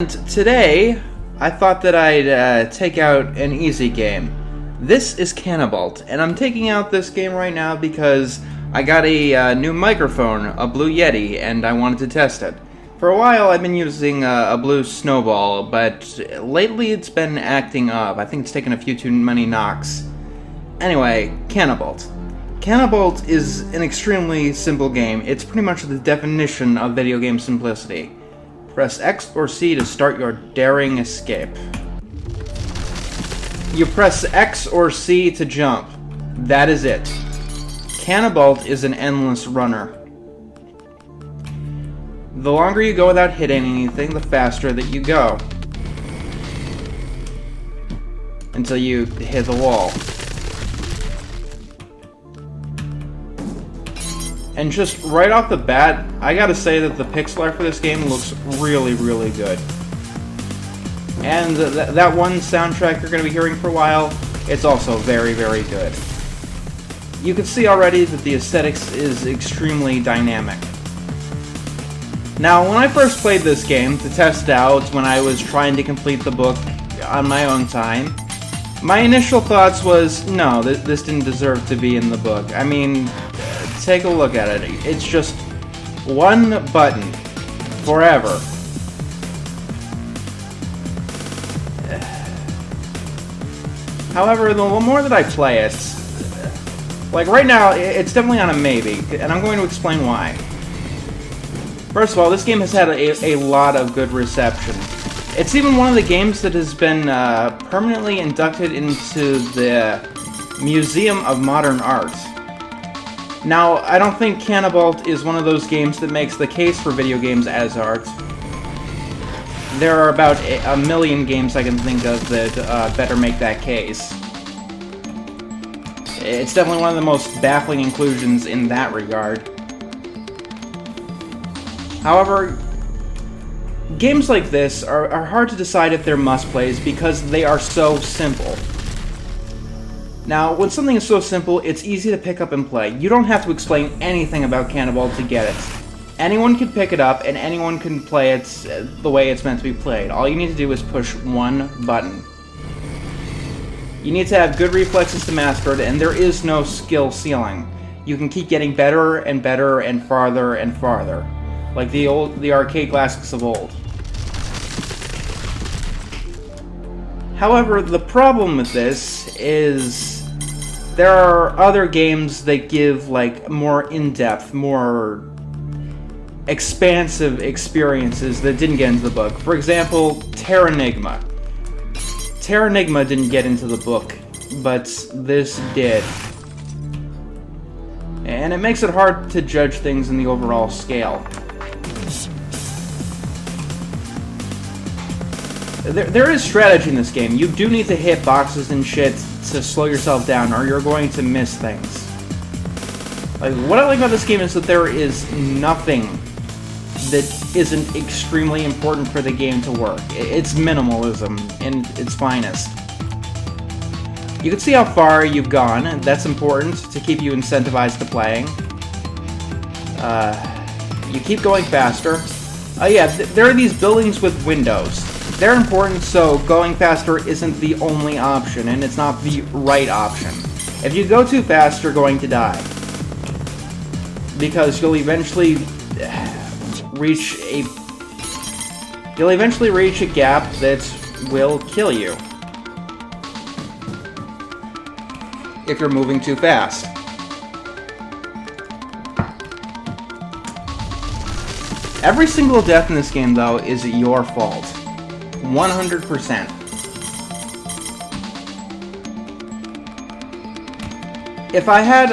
And today, I thought that I'd take out an easy game. This is Canabalt, and I'm taking out this game right now because I got a new microphone, a Blue Yeti, and I wanted to test it. For a while, I've been using a Blue Snowball, but lately it's been acting up. I think it's taken a few too many knocks. Anyway, Canabalt. Canabalt is an extremely simple game. It's pretty much the definition of video game simplicity. Press X or C to start your daring escape. You press X or C to jump. That is it. Canabalt is an endless runner. The longer you go without hitting anything, the faster that you go. Until you hit the wall. And just right off the bat, I gotta say that the pixel art for this game looks really, really good. And that one soundtrack you're gonna be hearing for a while, it's also very, very good. You can see already that the aesthetics is extremely dynamic. Now, when I first played this game to test out when I was trying to complete the book on my own time, my initial thoughts was, no, this didn't deserve to be in the book. I mean, take a look at it. It's just one button forever. However, the more that I play it, like right now, it's definitely on a maybe, and I'm going to explain why. First of all, this game has had a lot of good reception. It's even one of the games that has been permanently inducted into the Museum of Modern Art. Now, I don't think Canabalt is one of those games that makes the case for video games as art. There are about a million games I can think of that better make that case. It's definitely one of the most baffling inclusions in that regard. However, games like this are hard to decide if they're must-plays because they are so simple. Now, when something is so simple, it's easy to pick up and play. You don't have to explain anything about Canabalt to get it. Anyone can pick it up, and anyone can play it the way it's meant to be played. All you need to do is push one button. You need to have good reflexes to master it, and there is no skill ceiling. You can keep getting better and better and farther and farther, like the arcade classics of old. However, the problem with this is there are other games that give like more in-depth, more expansive experiences that didn't get into the book. For example, Terranigma. Terranigma didn't get into the book, but this did. And it makes it hard to judge things in the overall scale. There is strategy in this game. You do need to hit boxes and shit to slow yourself down, or you're going to miss things. Like, what I like about this game is that there is nothing that isn't extremely important for the game to work. It's minimalism in its finest. You can see how far you've gone, and that's important to keep you incentivized to playing. You keep going faster. Yeah, there are these buildings with windows. They're important, so going faster isn't the only option, and it's not the right option. If you go too fast, you're going to die. Because you'll eventually reach a gap that will kill you. If you're moving too fast. Every single death in this game, though, is your fault. 100%. If I had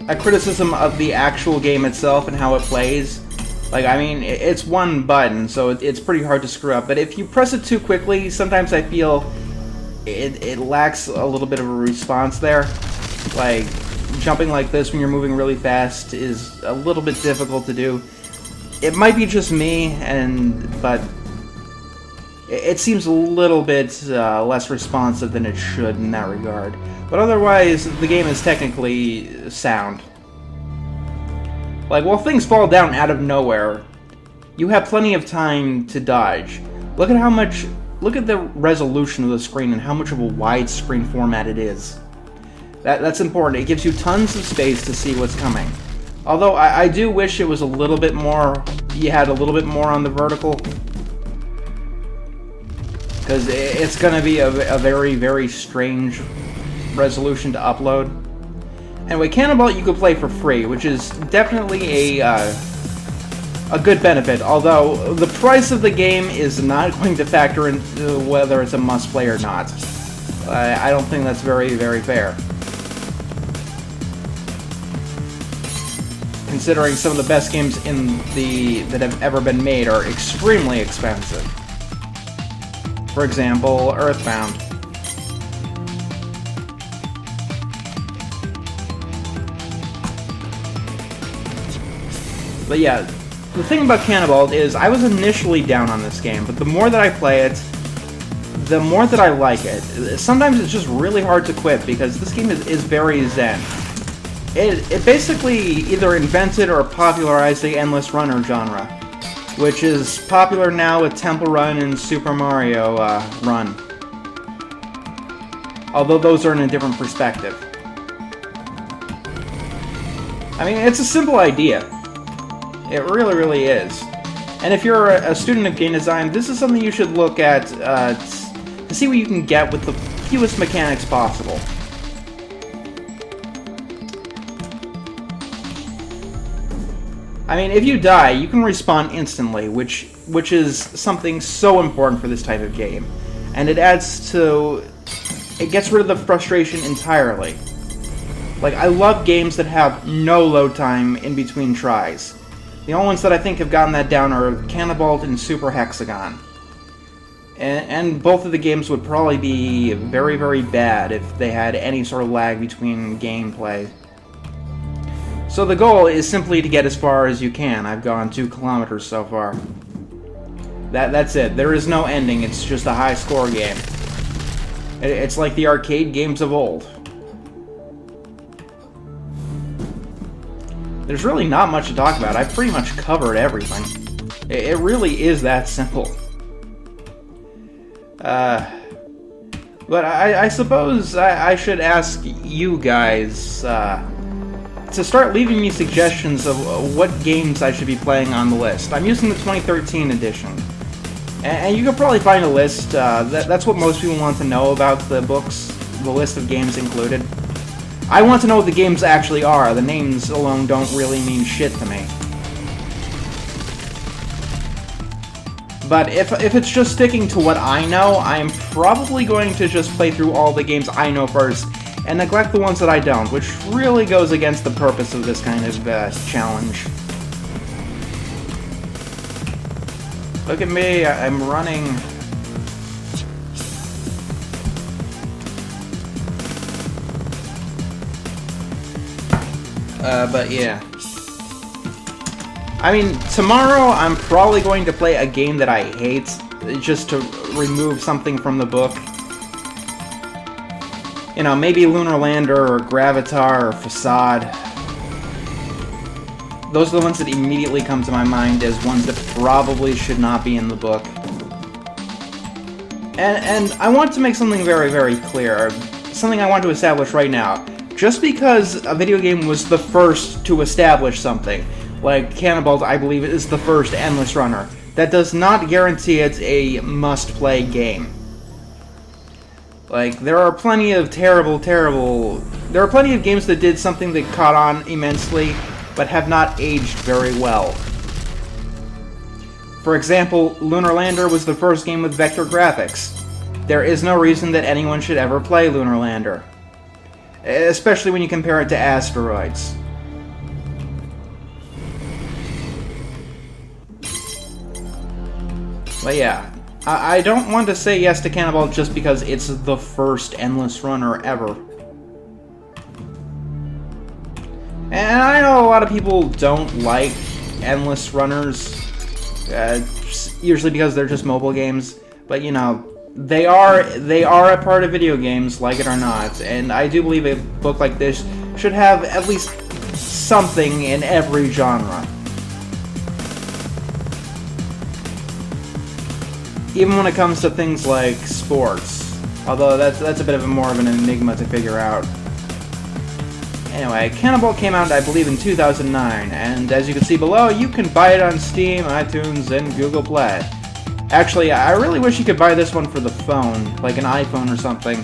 a criticism of the actual game itself and how it plays, like, I mean, it's one button, so it's pretty hard to screw up, but if you press it too quickly, sometimes I feel it lacks a little bit of a response there. Like, jumping like this when you're moving really fast is a little bit difficult to do. It might be just me, but it seems a little bit less responsive than it should in that regard. But otherwise, the game is technically sound. Like, while things fall down out of nowhere, you have plenty of time to dodge. Look at the resolution of the screen and how much of a widescreen format it is. That's important. It gives you tons of space to see what's coming. Although I do wish it was a little bit more, you had a little bit more on the vertical. Because it's going to be a very, very strange resolution to upload. Anyway, Canabalt you could play for free, which is definitely a good benefit, although the price of the game is not going to factor into whether it's a must-play or not. I don't think that's very, very fair. Considering some of the best games that have ever been made are extremely expensive. For example, Earthbound. But yeah, the thing about Canabalt is I was initially down on this game, but the more that I play it, the more that I like it. Sometimes it's just really hard to quit because this game is very zen. It basically either invented or popularized the endless runner genre, which is popular now with Temple Run and Super Mario Run. Although those are in a different perspective. I mean, it's a simple idea. It really, really is. And if you're a student of game design, this is something you should look at to see what you can get with the fewest mechanics possible. I mean, if you die, you can respawn instantly, which is something so important for this type of game. And it gets rid of the frustration entirely. Like, I love games that have no load time in between tries. The only ones that I think have gotten that down are Canabalt and Super Hexagon. And both of the games would probably be very, very bad if they had any sort of lag between gameplay. So the goal is simply to get as far as you can. I've gone 2 kilometers so far. That's it. There is no ending. It's just a high score game. It's like the arcade games of old. There's really not much to talk about. I've pretty much covered everything. It really is that simple. But I suppose I should ask you guys to start leaving me suggestions of what games I should be playing on the list. I'm using the 2013 edition. And you can probably find a list. That's what most people want to know about the books, the list of games included. I want to know what the games actually are. The names alone don't really mean shit to me. But if it's just sticking to what I know, I'm probably going to just play through all the games I know first, and neglect the ones that I don't, which really goes against the purpose of this kind of challenge. Look at me, I'm running. But yeah. I mean, tomorrow I'm probably going to play a game that I hate, just to remove something from the book. You know, maybe Lunar Lander or Gravitar or Facade. Those are the ones that immediately come to my mind as ones that probably should not be in the book. And I want to make something very, very clear. Something I want to establish right now. Just because a video game was the first to establish something, like Canabalt, I believe, is the first endless runner, that does not guarantee it's a must-play game. Like, there are plenty of there are plenty of games that did something that caught on immensely, but have not aged very well. For example, Lunar Lander was the first game with vector graphics. There is no reason that anyone should ever play Lunar Lander. Especially when you compare it to Asteroids. But yeah, I don't want to say yes to Canabalt just because it's the first endless runner ever. And I know a lot of people don't like endless runners, usually because they're just mobile games, but you know, they are a part of video games, like it or not, and I do believe a book like this should have at least something in every genre. even when it comes to things like sports. Although that's a bit of more of an enigma to figure out. Anyway, Canabalt came out, I believe, in 2009, and as you can see below, you can buy it on Steam, iTunes, and Google Play. Actually, I really wish you could buy this one for the phone, like an iPhone or something.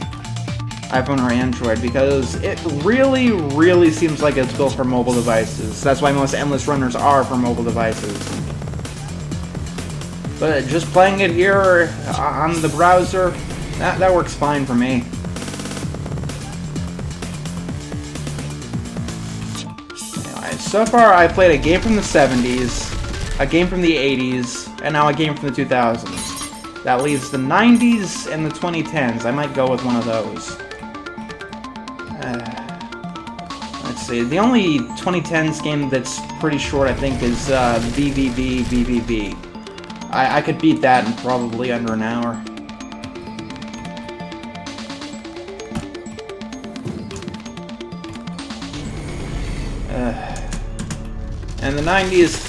iPhone or Android, because it really, really seems like it's built for mobile devices. That's why most endless runners are for mobile devices. But just playing it here on the browser, that works fine for me. So far, I've played a game from the 70s, a game from the 80s, and now a game from the 2000s. That leaves the 90s and the 2010s. I might go with one of those. Let's see. The only 2010s game that's pretty short, I think, is VVV. I could beat that in probably under an hour. And the 90s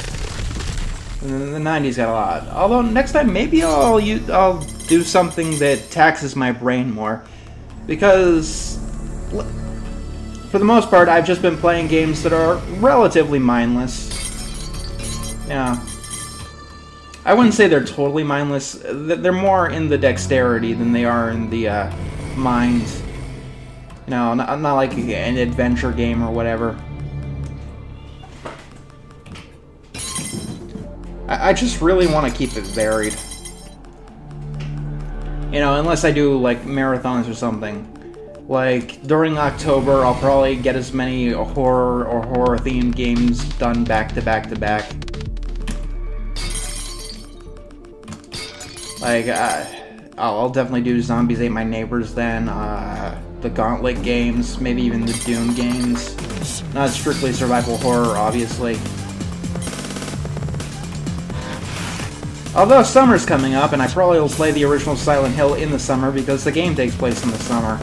got a lot. Although next time maybe I'll do something that taxes my brain more, because for the most part I've just been playing games that are relatively mindless. Yeah, I wouldn't say they're totally mindless. They're more in the dexterity than they are in the mind. You know, not like an adventure game or whatever. I just really want to keep it varied. You know, unless I do, like, marathons or something. Like, during October, I'll probably get as many horror or horror-themed games done back to back to back. Like, I'll definitely do Zombies Ate My Neighbors then, the Gauntlet games, maybe even the Doom games. Not strictly survival horror, obviously. Although summer's coming up, and I probably will play the original Silent Hill in the summer because the game takes place in the summer.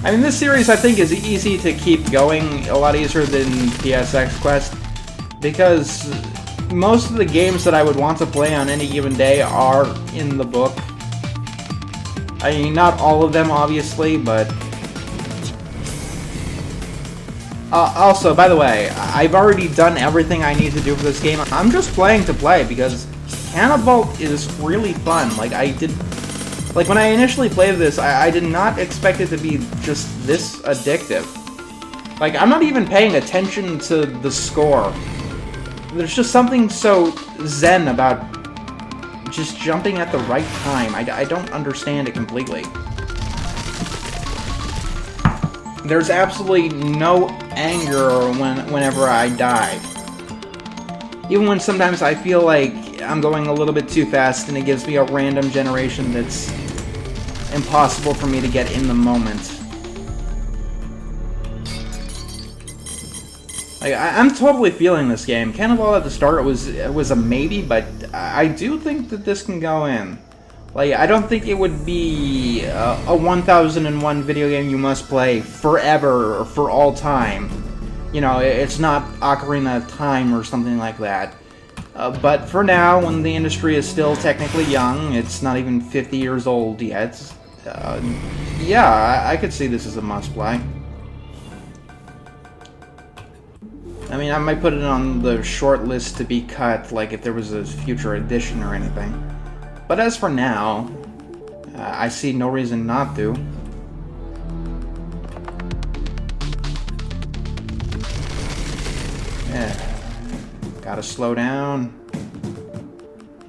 I mean, this series I think is easy to keep going, a lot easier than PSX Quest, because most of the games that I would want to play on any given day are in the book. I mean, not all of them, obviously, but... also, by the way, I've already done everything I need to do for this game. I'm just playing to play, because Canabalt is really fun. Like, when I initially played this, I did not expect it to be just this addictive. Like, I'm not even paying attention to the score. There's just something so zen about just jumping at the right time. I don't understand it completely. There's absolutely no anger whenever I die. Even when sometimes I feel like I'm going a little bit too fast and it gives me a random generation that's impossible for me to get in the moment. Like, I'm totally feeling this game. Canabalt at the start was a maybe, but I do think that this can go in. Like, I don't think it would be a 1001 video game you must play forever or for all time. You know, it's not Ocarina of Time or something like that. But for now, when the industry is still technically young, it's not even 50 years old yet, yeah, I could see this as a must-play. I mean, I might put it on the short list to be cut, like if there was a future edition or anything. But as for now, I see no reason not to. Yeah. Gotta slow down.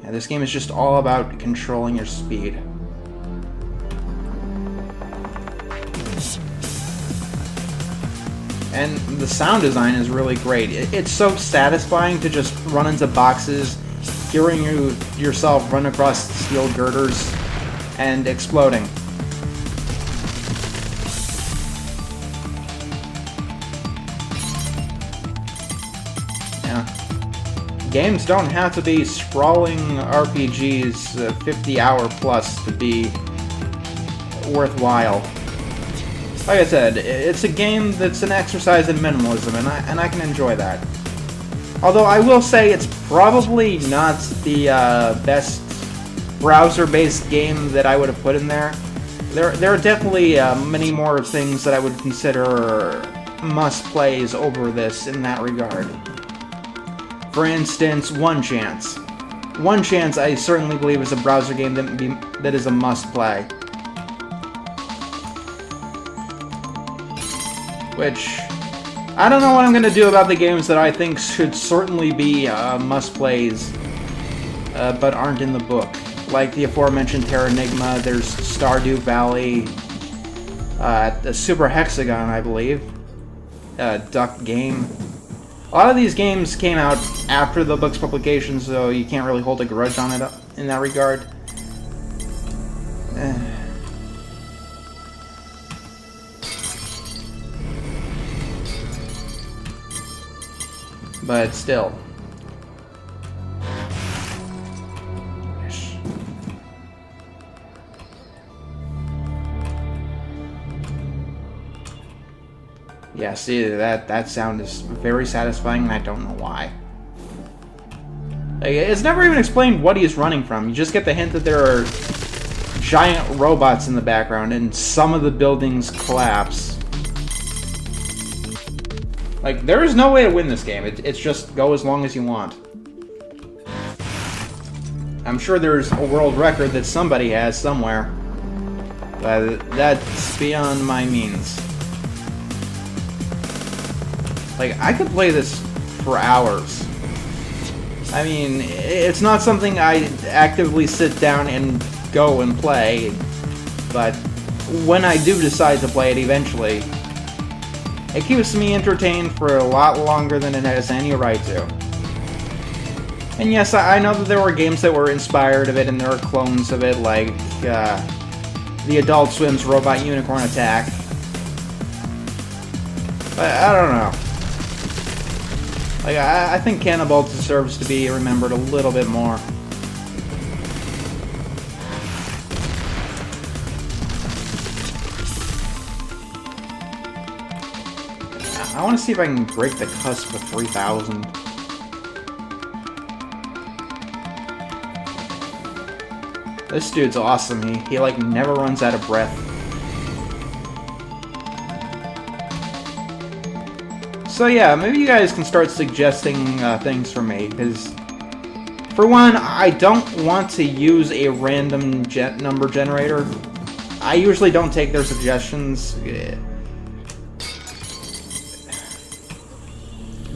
Yeah, this game is just all about controlling your speed. And the sound design is really great. It's so satisfying to just run into boxes, hearing yourself run across steel girders, and exploding. Yeah. Games don't have to be sprawling RPGs 50-hour plus to be worthwhile. Like I said, it's a game that's an exercise in minimalism, and I can enjoy that. Although I will say it's probably not the best browser-based game that I would have put in there. There are definitely many more things that I would consider must-plays over this in that regard. For instance, One Chance. One Chance I certainly believe is a browser game that is a must-play. Which, I don't know what I'm going to do about the games that I think should certainly be must-plays, but aren't in the book. Like the aforementioned Terranigma, there's Stardew Valley, the Super Hexagon, I believe, Duck Game. A lot of these games came out after the book's publication, so you can't really hold a grudge on it in that regard. But still. Yeah, see, that sound is very satisfying, and I don't know why. Like, it's never even explained what he's running from. You just get the hint that there are giant robots in the background, and some of the buildings collapse. Like, there is no way to win this game. It's just go as long as you want. I'm sure there's a world record that somebody has somewhere. But that's beyond my means. Like, I could play this for hours. I mean, it's not something I actively sit down and go and play, but when I do decide to play it eventually, it keeps me entertained for a lot longer than it has any right to. And yes, I know that there were games that were inspired of it, and there are clones of it, like the Adult Swim's Robot Unicorn Attack. But I don't know. Like, I think Canabalt deserves to be remembered a little bit more. I want to see if I can break the cusp of 3,000. This dude's awesome. He like never runs out of breath. So yeah, maybe you guys can start suggesting things for me, because for one, I don't want to use a random number generator. I usually don't take their suggestions,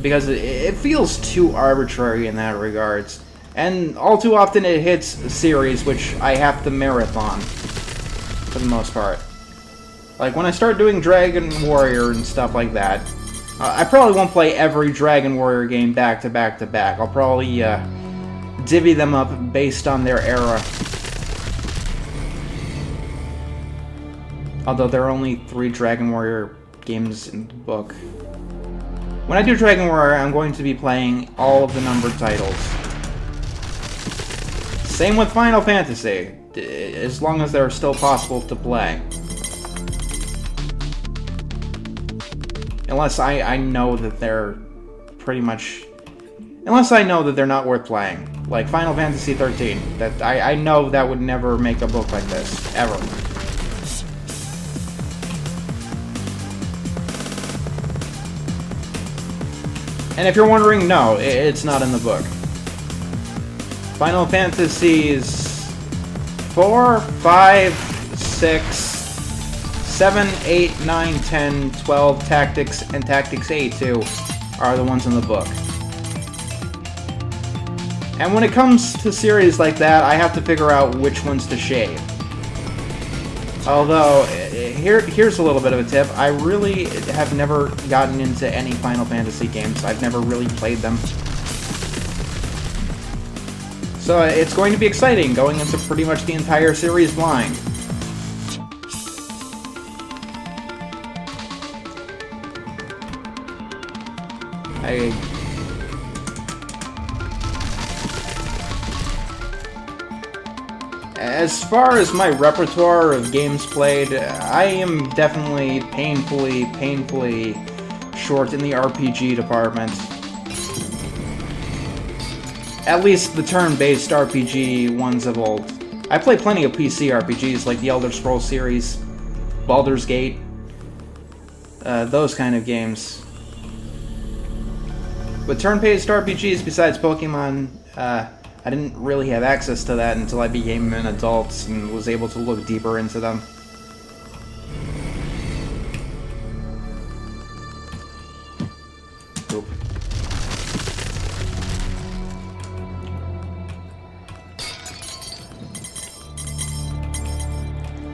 because it feels too arbitrary in that regards. And all too often it hits a series which I have to marathon, for the most part. Like when I start doing Dragon Warrior and stuff like that, I probably won't play every Dragon Warrior game back to back to back. I'll probably divvy them up based on their era. Although there are only 3 Dragon Warrior games in the book. When I do Dragon Warrior, I'm going to be playing all of the numbered titles. Same with Final Fantasy, as long as they're still possible to play. Unless I know that they're pretty much... Unless I know that they're not worth playing. Like Final Fantasy 13. That I know that would never make a book like this. Ever. And if you're wondering, no, it's not in the book. Final Fantasies 4, 5, 6... 7, 8, 9, 10, 12, Tactics, and Tactics A2 are the ones in the book. And when it comes to series like that, I have to figure out which ones to shave. Although, here's a little bit of a tip. I really have never gotten into any Final Fantasy games. I've never really played them. So it's going to be exciting, going into pretty much the entire series blind. As far as my repertoire of games played, I am definitely painfully short in the RPG department. At least the turn-based RPG ones of old. I play plenty of PC RPGs like the Elder Scrolls series, Baldur's Gate, those kind of games. But turn-based RPGs besides Pokemon, I didn't really have access to that until I became an adult and was able to look deeper into them. Oop.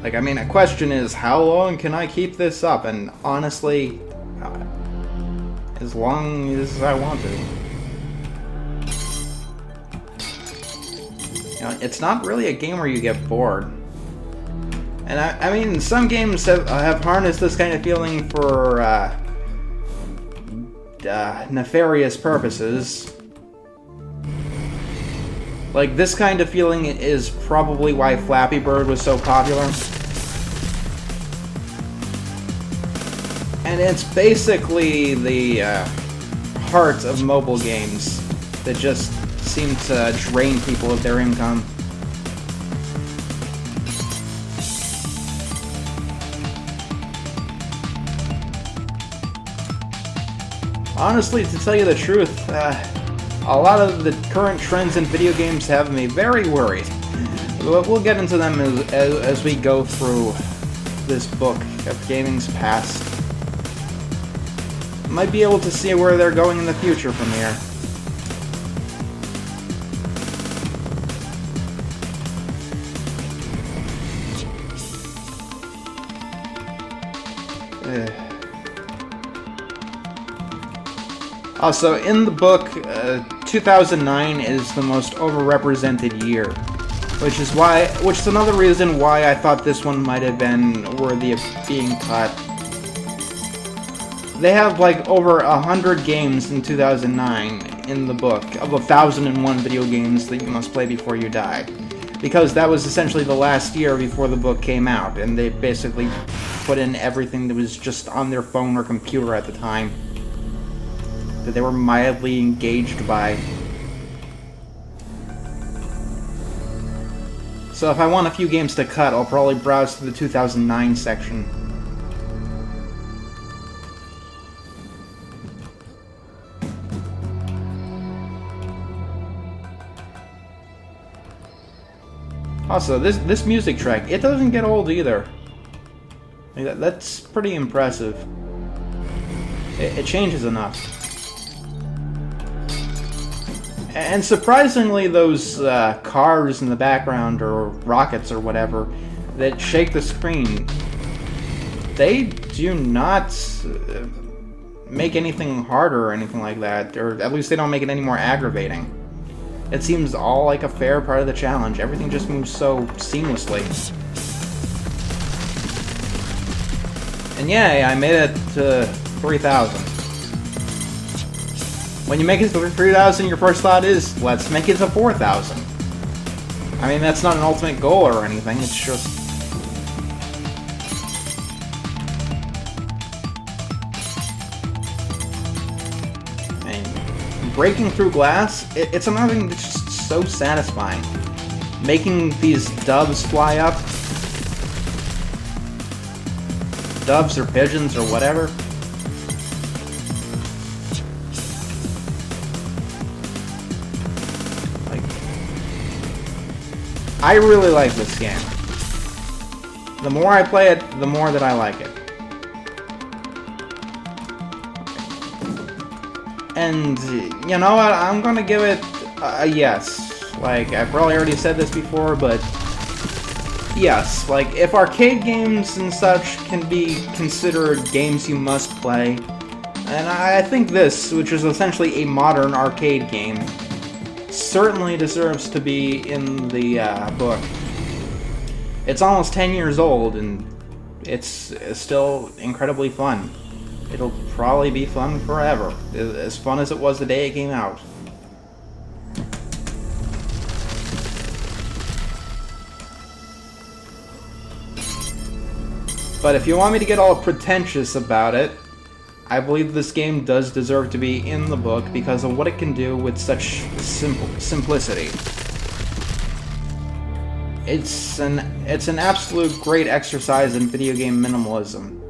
Like, I mean, a question is, how long can I keep this up? And honestly, as long as I want to. You know, it's not really a game where you get bored. And I mean, some games have harnessed this kind of feeling for nefarious purposes. Like, this kind of feeling is probably why Flappy Bird was so popular. And it's basically the heart of mobile games that just seem to drain people of their income. Honestly, to tell you the truth, a lot of the current trends in video games have me very worried. We'll get into them as we go through this book of gaming's past. Might be able to see where they're going in the future from here. Also, in the book, 2009 is the most overrepresented year, which is another reason why I thought this one might have been worthy of being cut. They have like over 100 games in 2009 in the book of 1,001 video games that you must play before you die, because that was essentially the last year before the book came out, and they basically put in everything that was just on their phone or computer at the time that they were mildly engaged by. So if I want a few games to cut, I'll probably browse to the 2009 section. Also, this music track, it doesn't get old either. Like, that's pretty impressive. It changes enough. And surprisingly, those cars in the background, or rockets or whatever, that shake the screen, they do not make anything harder or anything like that, or at least they don't make it any more aggravating. It seems all like a fair part of the challenge. Everything just moves so seamlessly. And yay, I made it to 3,000. When you make it to 3,000, your first thought is, let's make it to 4,000. I mean, that's not an ultimate goal or anything, it's just... breaking through glass, it's something that's just so satisfying. Making these doves fly up. Doves or pigeons or whatever. Like, I really like this game. The more I play it, the more that I like it. And, you know what, I'm gonna give it a yes. Like, I probably already said this before, but yes. Like, if arcade games and such can be considered games you must play, and I think this, which is essentially a modern arcade game, certainly deserves to be in the book. It's almost 10 years old, and it's still incredibly fun. It'll probably be fun forever. As fun as it was the day it came out. But if you want me to get all pretentious about it, I believe this game does deserve to be in the book because of what it can do with such simplicity. It's an absolute great exercise in video game minimalism.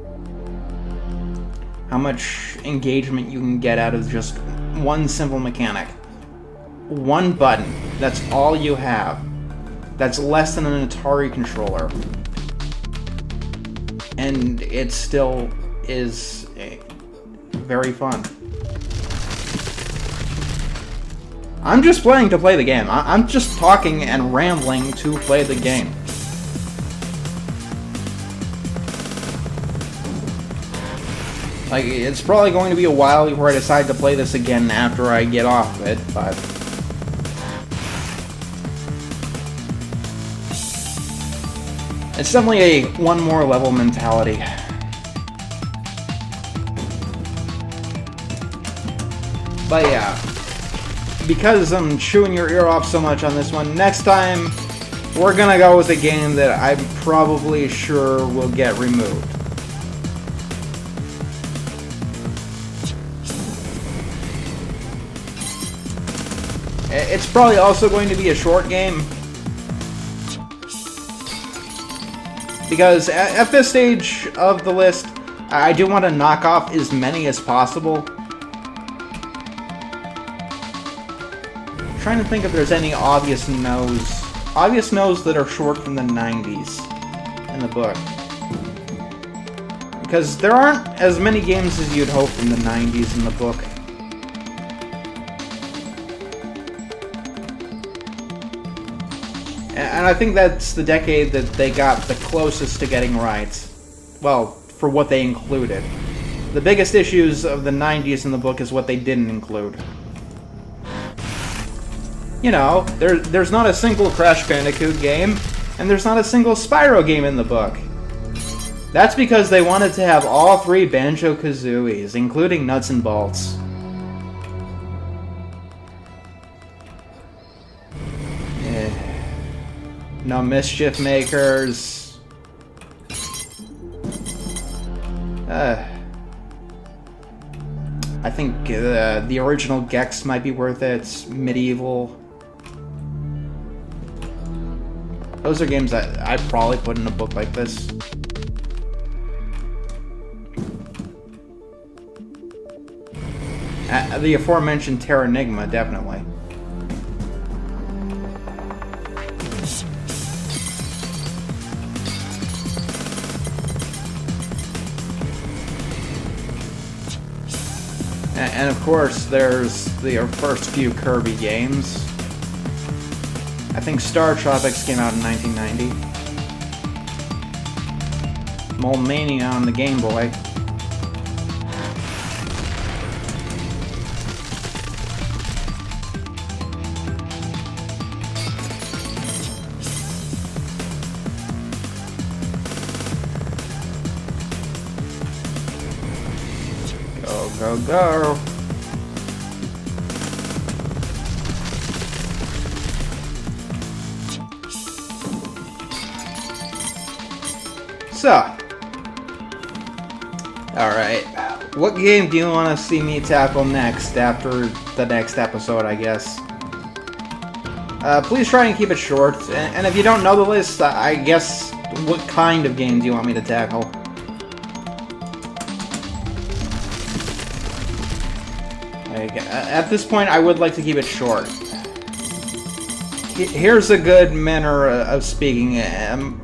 How much engagement you can get out of just one simple mechanic. One button. That's all you have. That's less than an Atari controller. And it still is very fun. I'm just playing to play the game. I'm just talking and rambling to play the game. Like, it's probably going to be a while before I decide to play this again after I get off it, but... it's definitely a one more level mentality. But yeah, because I'm chewing your ear off so much on this one, next time we're gonna go with a game that I'm probably sure will get removed. It's probably also going to be a short game, because at this stage of the list, I do want to knock off as many as possible. I'm trying to think if there's any obvious no's that are short from the 90s in the book. Because there aren't as many games as you'd hope from the 90s in the book. And I think that's the decade that they got the closest to getting right. Well, for what they included. The biggest issues of the 90s in the book is what they didn't include. You know, there's not a single Crash Bandicoot game, and there's not a single Spyro game in the book. That's because they wanted to have all three Banjo-Kazooies, including Nuts and Bolts. No Mischief Makers. I think the original Gex might be worth it. Medieval. Those are games that I'd probably put in a book like this. The aforementioned Terranigma, definitely. And of course, there's the first few Kirby games. I think Star Tropics came out in 1990. Mole Mania on the Game Boy. Go, go. So, alright, what game do you want to see me tackle next after the next episode, I guess? Please try and keep it short, and if you don't know the list, I guess, what kind of game do you want me to tackle? At this point, I would like to keep it short. Here's a good manner of speaking,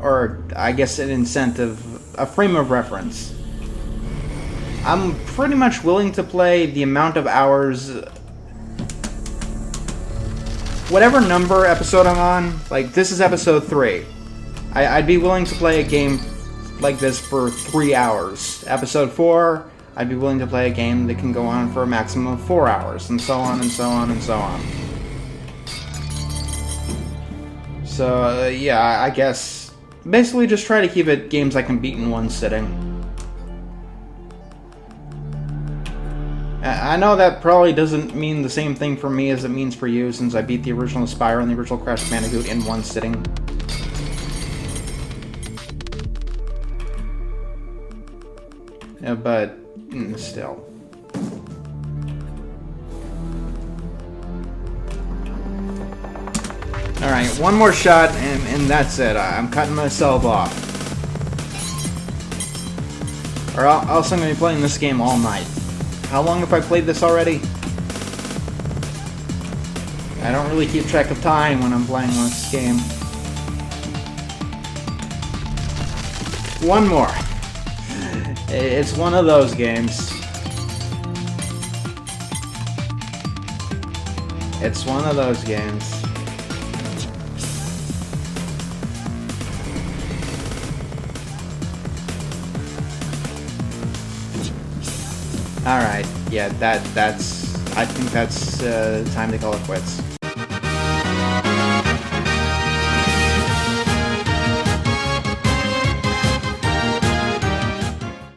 or I guess an incentive, a frame of reference. I'm pretty much willing to play the amount of hours, whatever number episode I'm on, like this is episode 3. I'd be willing to play a game like this for 3 hours. Episode 4, I'd be willing to play a game that can go on for a maximum of 4 hours, and so on and so on and so on. So, yeah, I guess basically just try to keep it games I can beat in one sitting. I know that probably doesn't mean the same thing for me as it means for you, since I beat the original Spyro and the original Crash Bandicoot in one sitting. Yeah, but Still. Alright, one more shot, and that's it. I'm cutting myself off. Or else I'm going to be playing this game all night. How long have I played this already? I don't really keep track of time when I'm playing this game. One more. It's one of those games. It's one of those games. Alright, yeah, I think that's time to call it quits.